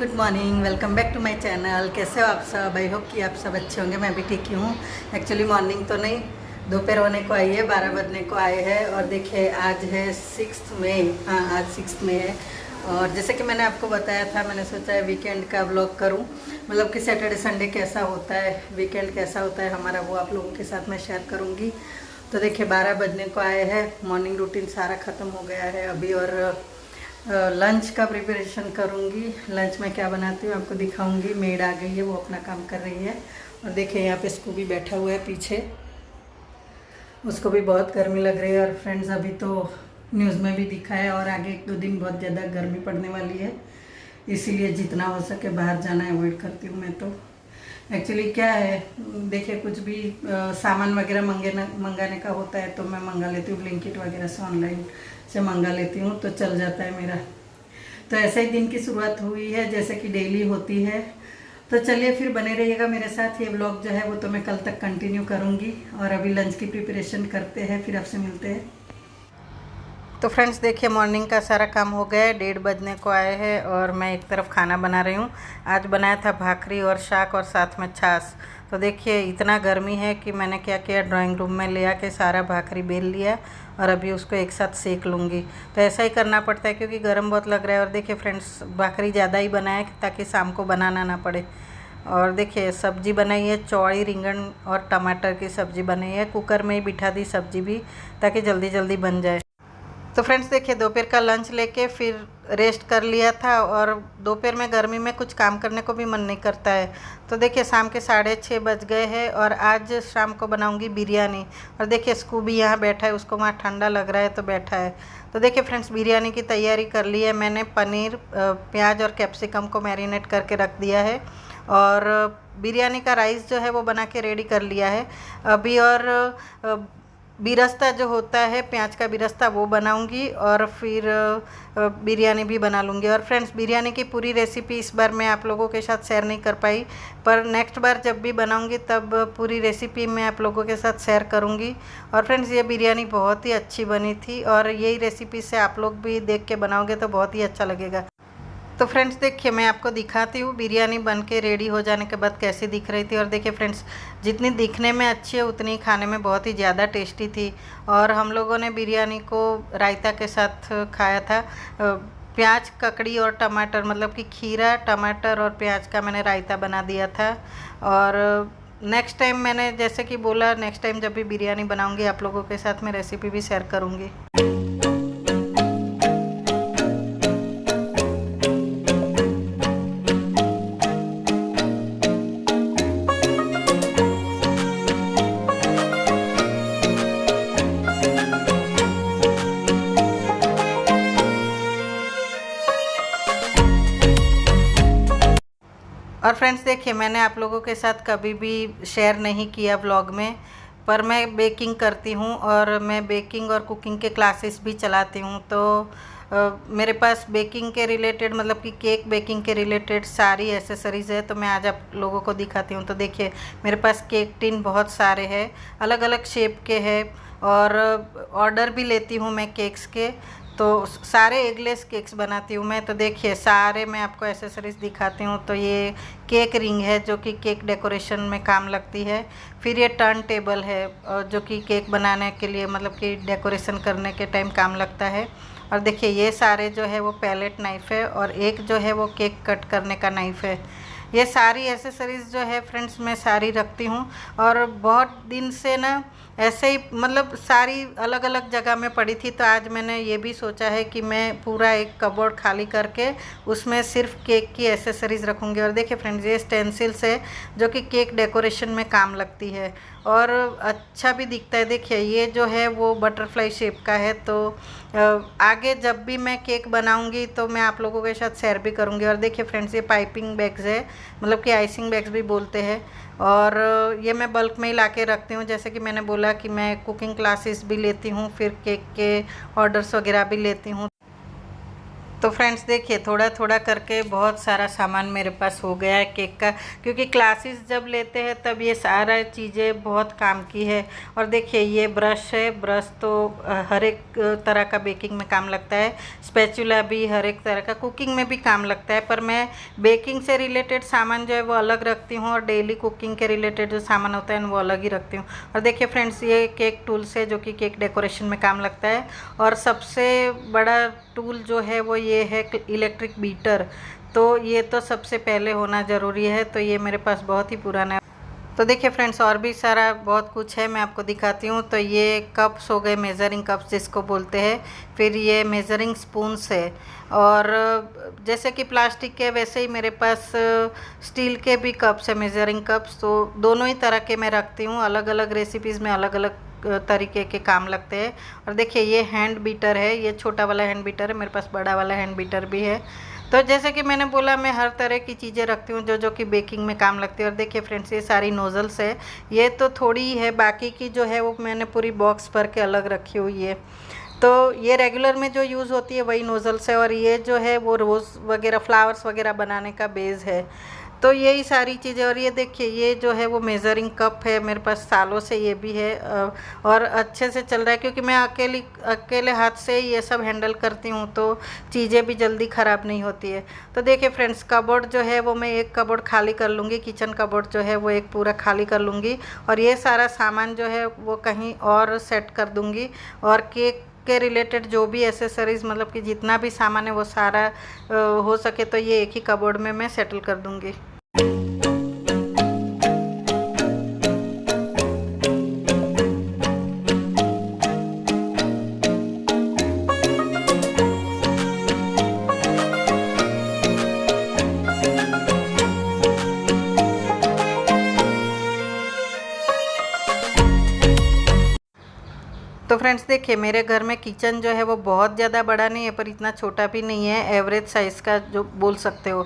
Good morning, welcome back to my channel. कैसे हो आप सब? आई होप कि आप सब अच्छे होंगे। मैं भी ठीक ही हूँ। एक्चुअली मॉर्निंग तो नहीं, दोपहर होने को आई है, 12 बजने को आए हैं। और देखिए आज है 6 मई। हाँ, आज 6 मई है। और जैसे कि मैंने आपको बताया था, मैंने सोचा है वीकेंड का व्लॉग करूं, मतलब कि सैटरडे संडे कैसा होता है, वीकेंड कैसा होता है हमारा, वो आप लोगों के साथ मैं शेयर करूंगी। तो देखिए 12 बजने को आए हैं, मॉर्निंग रूटीन सारा ख़त्म हो गया है अभी। और लंच का प्रिपरेशन करूंगी। लंच में क्या बनाती हूँ आपको दिखाऊंगी। मेड आ गई है, वो अपना काम कर रही है। और देखिए यहाँ पे स्कूबी बैठा हुआ है पीछे, उसको भी बहुत गर्मी लग रही है। और फ्रेंड्स अभी तो न्यूज़ में भी दिखा है और आगे 1-2 दिन बहुत ज़्यादा गर्मी पड़ने वाली है, इसीलिए जितना हो सके बाहर जाना अवॉइड करती हूँ मैं। तो एक्चुअली क्या है, देखिए कुछ भी सामान वगैरह मंगाने का होता है तो मैं मंगा लेती हूँ, ब्लिंकिट वगैरह से ऑनलाइन से मंगा लेती हूँ, तो चल जाता है मेरा। तो ऐसे ही दिन की शुरुआत हुई है जैसे कि डेली होती है। तो चलिए फिर बने रहिएगा मेरे साथ। ये व्लॉग जो है वो तो मैं कल तक कंटिन्यू करूँगी। और अभी लंच की प्रिपरेशन करते हैं, फिर आपसे मिलते हैं। तो फ्रेंड्स देखिए मॉर्निंग का सारा काम हो गया है, 1:30 बजने को आए हैं और मैं एक तरफ खाना बना रही हूँ। आज बनाया था भाकरी और शाक और साथ में छाछ। तो देखिए इतना गर्मी है कि मैंने क्या किया, ड्राइंग रूम में ले आके सारा भाकरी बेल लिया और अभी उसको एक साथ सेक लूँगी। तो ऐसा ही करना पड़ता है क्योंकि गर्म बहुत लग रहा है। और देखिए फ्रेंड्स भाकरी ज़्यादा ही बनाए ताकि शाम को बनाना ना पड़े। और देखिए सब्जी बनाई है, चौड़ी रिंगन और टमाटर की सब्ज़ी बनाई है। कुकर में ही बिठा दी सब्जी भी ताकि जल्दी जल्दी बन जाए। तो फ्रेंड्स देखिए दोपहर का लंच लेके फिर रेस्ट कर लिया था। और दोपहर में गर्मी में कुछ काम करने को भी मन नहीं करता है। तो देखिए शाम के 6:30 बज गए हैं और आज शाम को बनाऊंगी बिरयानी। और देखिए स्कूबी यहाँ बैठा है, उसको वहाँ ठंडा लग रहा है तो बैठा है। तो देखिए फ्रेंड्स बिरयानी की तैयारी कर ली है मैंने। पनीर, प्याज और कैप्सिकम को मैरिनेट करके रख दिया है। और बिरयानी का राइस जो है वो बना के रेडी कर लिया है अभी। और बिरस्ता जो होता है, प्याज का बिरस्ता, वो बनाऊंगी और फिर बिरयानी भी बना लूँगी। और फ्रेंड्स बिरयानी की पूरी रेसिपी इस बार मैं आप लोगों के साथ शेयर नहीं कर पाई, पर नेक्स्ट बार जब भी बनाऊंगी तब पूरी रेसिपी मैं आप लोगों के साथ शेयर करूंगी। और फ्रेंड्स ये बिरयानी बहुत ही अच्छी बनी थी और यही रेसिपी से आप लोग भी देख के बनाओगे तो बहुत ही अच्छा लगेगा। तो फ्रेंड्स देखिए मैं आपको दिखाती हूँ बिरयानी बन के रेडी हो जाने के बाद कैसी दिख रही थी। और देखिए फ्रेंड्स जितनी दिखने में अच्छी है उतनी खाने में बहुत ही ज़्यादा टेस्टी थी। और हम लोगों ने बिरयानी को रायता के साथ खाया था। प्याज, ककड़ी और टमाटर, मतलब कि खीरा, टमाटर और प्याज का मैंने रायता बना दिया था। और नेक्स्ट टाइम मैंने जैसे कि बोला, नेक्स्ट टाइम जब भी बिरयानी बनाऊँगी आप लोगों के साथ मैं रेसिपी भी शेयर करूँगी। और फ्रेंड्स देखिए मैंने आप लोगों के साथ कभी भी शेयर नहीं किया व्लॉग में, पर मैं बेकिंग करती हूँ और मैं बेकिंग और कुकिंग के क्लासेस भी चलाती हूँ। तो मेरे पास बेकिंग के रिलेटेड, मतलब कि केक बेकिंग के रिलेटेड सारी एसेसरीज़ है, तो मैं आज आप लोगों को दिखाती हूँ। तो देखिए मेरे पास केक टिन बहुत सारे हैं, अलग अलग शेप के हैं। और ऑर्डर भी लेती हूँ मैं केक्स के, तो सारे एगलेस केक्स बनाती हूँ मैं। तो देखिए सारे मैं आपको एसेसरीज दिखाती हूँ। तो ये केक रिंग है जो कि केक डेकोरेशन में काम लगती है। फिर ये टर्न टेबल है जो कि केक बनाने के लिए, मतलब कि डेकोरेशन करने के टाइम काम लगता है। और देखिए ये सारे जो है वो पैलेट नाइफ़ है और एक जो है वो केक कट करने का नाइफ़ है। ये सारी एसेसरीज़ जो है फ्रेंड्स मैं सारी रखती हूँ। और बहुत दिन से ना ऐसे ही, मतलब सारी अलग अलग जगह में पड़ी थी, तो आज मैंने ये भी सोचा है कि मैं पूरा एक कबोर्ड खाली करके उसमें सिर्फ केक की एसेसरीज़ रखूँगी। और देखिए फ्रेंड्स ये स्टेंसिल्स है जो कि केक डेकोरेशन में काम लगती है और अच्छा भी दिखता है। देखिए ये जो है वो बटरफ्लाई शेप का है। तो आगे जब भी मैं केक बनाऊंगी तो मैं आप लोगों के साथ शेयर भी करूंगी। और देखिए फ्रेंड्स ये पाइपिंग बैग्स है, मतलब कि आइसिंग बैग्स भी बोलते हैं। और ये मैं बल्क में ही ला के रखती हूँ। जैसे कि मैंने बोला कि मैं कुकिंग क्लासेस भी लेती हूँ, फिर केक के ऑर्डर्स वगैरह भी लेती हूँ। तो फ्रेंड्स देखिए, थोड़ा थोड़ा करके बहुत सारा सामान मेरे पास हो गया है केक का, क्योंकि क्लासेस जब लेते हैं तब ये सारा चीज़ें बहुत काम की है। और देखिए ये ब्रश है, ब्रश तो हर एक तरह का बेकिंग में काम लगता है, स्पैचुला भी हर एक तरह का कुकिंग में भी काम लगता है। पर मैं बेकिंग से रिलेटेड सामान जो है वो अलग रखती हूँ, और डेली कुकिंग के रिलेटेड जो सामान होता है वो अलग ही रखती हूँ। और देखिए फ्रेंड्स, ये केक टूल्स है जो कि केक डेकोरेशन में काम लगता है। और सबसे बड़ा टूल जो है वो ये है इलेक्ट्रिक बीटर। तो ये तो सबसे पहले होना ज़रूरी है, तो ये मेरे पास बहुत ही पुराना है। तो देखिए फ्रेंड्स, और भी सारा बहुत कुछ है, मैं आपको दिखाती हूँ। तो ये कप्स हो गए, मेज़रिंग कप्स जिसको बोलते हैं। फिर ये मेज़रिंग स्पून्स है, और जैसे कि प्लास्टिक के वैसे ही मेरे पास स्टील के भी कप्स है, मेज़रिंग कप्स। तो दोनों ही तरह के मैं रखती हूँ, अलग अलग रेसिपीज़ में अलग अलग तरीके के काम लगते हैं। और देखिए ये हैंड बीटर है, ये छोटा वाला हैंड बीटर है, मेरे पास बड़ा वाला हैंड बीटर भी है। तो जैसे कि मैंने बोला, मैं हर तरह की चीज़ें रखती हूँ जो कि बेकिंग में काम लगती है। और देखिए फ्रेंड्स, ये सारी नोज़ल्स है, ये तो थोड़ी ही है, बाकी की जो है वो मैंने पूरी बॉक्स भर के अलग रखी हुई है। तो ये रेगुलर में जो यूज़ होती है वही नोज़ल्स है, और ये जो है वो रोज़ वगैरह फ्लावर्स वगैरह बनाने का बेस है। तो यही सारी चीज़ें। और ये देखिए, ये जो है वो मेज़रिंग कप है, मेरे पास सालों से ये भी है, और अच्छे से चल रहा है, क्योंकि मैं अकेले हाथ से ये सब हैंडल करती हूँ, तो चीज़ें भी जल्दी ख़राब नहीं होती है। तो देखिए फ्रेंड्स, कबोर्ड जो है वो मैं एक कबोर्ड खाली कर लूँगी, किचन कबोर्ड जो है वो एक पूरा खाली कर लूँगी, और ये सारा सामान जो है वो कहीं और सेट कर दूँगी। और केक के रिलेटेड जो भी एसेसरीज़, मतलब कि जितना भी सामान है वो सारा हो सके तो ये एक ही कबोर्ड में मैं सेटल कर दूँगी। तो फ्रेंड्स देखिए, मेरे घर में किचन जो है वो बहुत ज़्यादा बड़ा नहीं है, पर इतना छोटा भी नहीं है, एवरेज साइज़ का जो बोल सकते हो।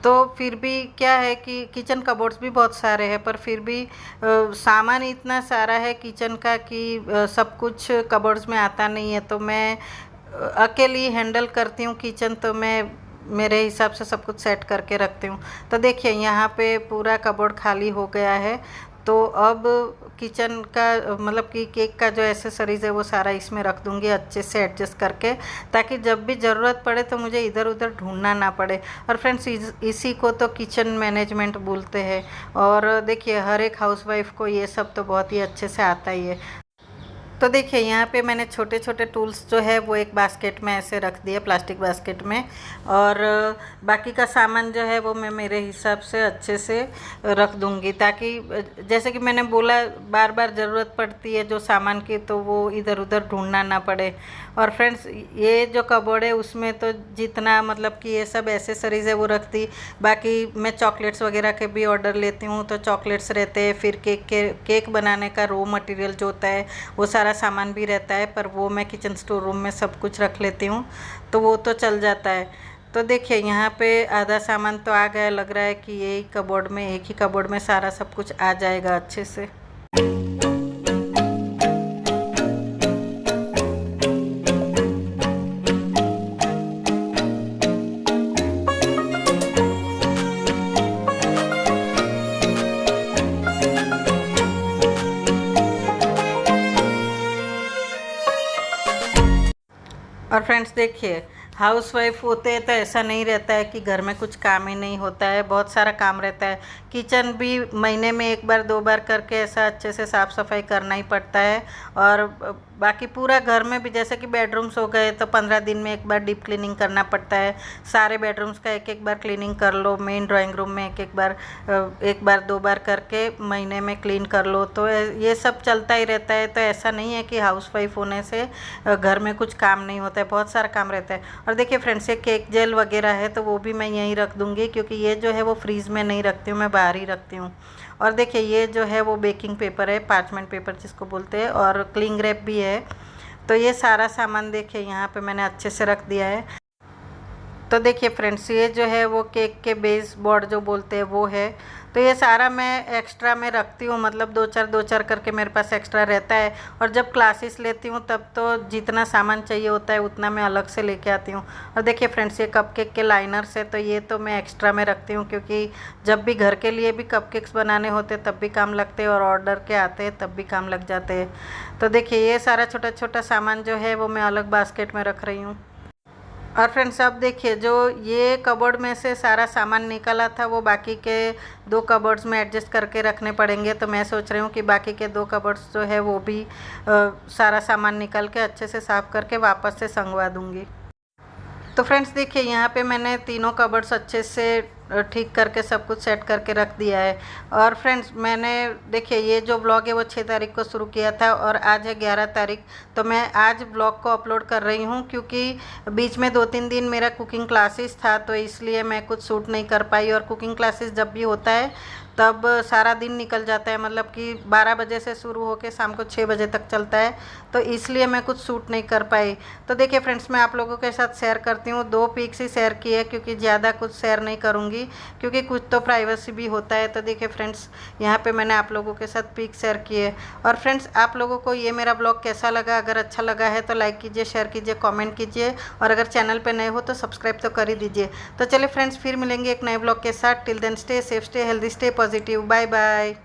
तो फिर भी क्या है कि किचन कबोर्ड्स भी बहुत सारे हैं, पर फिर भी सामान इतना सारा है किचन का कि सब कुछ कबोर्ड्स में आता नहीं है। तो मैं अकेली हैंडल करती हूँ किचन, तो मैं मेरे हिसाब से सब कुछ सेट करके रखती हूँ। तो देखिए यहाँ पे पूरा कबोर्ड खाली हो गया है। तो अब किचन का मतलब कि केक का जो एसेसरीज़ है वो सारा इसमें रख दूँगी अच्छे से एडजस्ट करके, ताकि जब भी ज़रूरत पड़े तो मुझे इधर उधर ढूंढना ना पड़े। और फ्रेंड्स, इसी को तो किचन मैनेजमेंट बोलते हैं। और देखिए, हर एक हाउसवाइफ को ये सब तो बहुत ही अच्छे से आता ही है। तो देखिए यहाँ पे मैंने छोटे छोटे टूल्स जो है वो एक बास्केट में ऐसे रख दिए, प्लास्टिक बास्केट में। और बाकी का सामान जो है वो मैं मेरे हिसाब से अच्छे से रख दूँगी, ताकि जैसे कि मैंने बोला, बार बार ज़रूरत पड़ती है जो सामान की, तो वो इधर उधर ढूंढना ना पड़े। और फ्रेंड्स, ये जो कबोर्ड है उसमें तो जितना मतलब कि ये सब एसेसरीज़ है वो रख दी। बाकी मैं चॉकलेट्स वगैरह के भी ऑर्डर लेती हूँ, तो चॉकलेट्स रहते हैं। फिर केक बनाने का रो मटेरियल जो होता है वो सारा सामान भी रहता है, पर वो मैं किचन स्टोर रूम में सब कुछ रख लेती हूँ, तो वो तो चल जाता है। तो देखिए यहाँ पे आधा सामान तो आ गया, लग रहा है कि यही कबोर्ड में, एक ही कबोर्ड में सारा सब कुछ आ जाएगा अच्छे से। और फ्रेंड्स देखिए, हाउसवाइफ होते हैं तो ऐसा नहीं रहता है कि घर में कुछ काम ही नहीं होता है, बहुत सारा काम रहता है। किचन भी महीने में एक बार दो बार करके ऐसा अच्छे से साफ़ सफाई करना ही पड़ता है। और बाकी पूरा घर में भी, जैसे कि बेडरूम्स हो गए तो 15 दिन में एक बार डीप क्लीनिंग करना पड़ता है। सारे बेडरूम्स का एक बार क्लीनिंग कर लो, मेन ड्राइंग रूम में एक बार दो बार करके महीने में क्लीन कर लो। तो ये सब चलता ही रहता है। तो ऐसा नहीं है कि हाउसवाइफ होने से घर में कुछ काम नहीं होता है, बहुत सारा काम रहता है। और देखिए फ्रेंड्स, ये केक जेल वगैरह है तो वो भी मैं यहीं रख दूँगी, क्योंकि ये जो है वो फ्रीज़ में नहीं रखती हूँ, मैं बाहर ही रखती हूँ। और देखिए ये जो है वो बेकिंग पेपर है, पार्चमेंट पेपर जिसको बोलते हैं, और क्लिंग रैप भी है। तो ये सारा सामान देखिए यहाँ पे मैंने अच्छे से रख दिया है। तो देखिए फ्रेंड्स, ये जो है वो केक के बेस बोर्ड जो बोलते हैं वो है। तो ये सारा मैं एक्स्ट्रा में रखती हूँ, मतलब दो चार करके मेरे पास एक्स्ट्रा रहता है। और जब क्लासेस लेती हूँ तब तो जितना सामान चाहिए होता है उतना मैं अलग से लेके आती हूँ। और देखिए फ्रेंड्स, ये कपकेक के लाइनर्स है, तो ये तो मैं एक्स्ट्रा में रखती हूँ क्योंकि जब भी घर के लिए भी कपकेक्स बनाने होते तब भी काम लगते हैं और ऑर्डर के आते हैं तब भी काम लग जाते हैं। तो देखिए ये सारा छोटा छोटा सामान जो है वो मैं अलग बास्केट में रख रही हूँ। और फ्रेंड्स अब देखिए, जो ये कबर्ड में से सारा सामान निकला था वो बाकी के 2 कबर्ड्स में एडजस्ट करके रखने पड़ेंगे। तो मैं सोच रही हूँ कि बाकी के 2 कबर्ड्स जो है वो भी सारा सामान निकल के अच्छे से साफ़ करके वापस से संगवा दूँगी। तो फ्रेंड्स देखिए, यहाँ पे मैंने तीनों कबर्ड्स अच्छे से ठीक करके सब कुछ सेट करके रख दिया है। और फ्रेंड्स मैंने देखिए, ये जो व्लॉग है वो 6 तारीख को शुरू किया था और आज है 11 तारीख। तो मैं आज व्लॉग को अपलोड कर रही हूँ क्योंकि बीच में 2-3 दिन मेरा कुकिंग क्लासेस था, तो इसलिए मैं कुछ शूट नहीं कर पाई। और कुकिंग क्लासेस जब भी होता है तब सारा दिन निकल जाता है, मतलब कि 12 बजे से शुरू होकर शाम को 6 बजे तक चलता है, तो इसलिए मैं कुछ शूट नहीं कर पाई। तो देखिए फ्रेंड्स, मैं आप लोगों के साथ शेयर करती हूँ। 2 पिक्स ही शेयर की है क्योंकि ज़्यादा कुछ शेयर नहीं करूँगी क्योंकि कुछ तो प्राइवेसी भी होता है। तो देखिए फ्रेंड्स, यहाँ पे मैंने आप लोगों के साथ पिक शेयर किए। और फ्रेंड्स, आप लोगों को ये मेरा ब्लॉग कैसा लगा? अगर अच्छा लगा है तो लाइक कीजिए, शेयर कीजिए, कमेंट कीजिए और अगर चैनल पे नए हो तो सब्सक्राइब तो कर ही दीजिए। तो चलिए फ्रेंड्स, फिर मिलेंगे एक नए ब्लॉग के साथ। Till then stay safe, stay healthy, stay positive. Bye bye.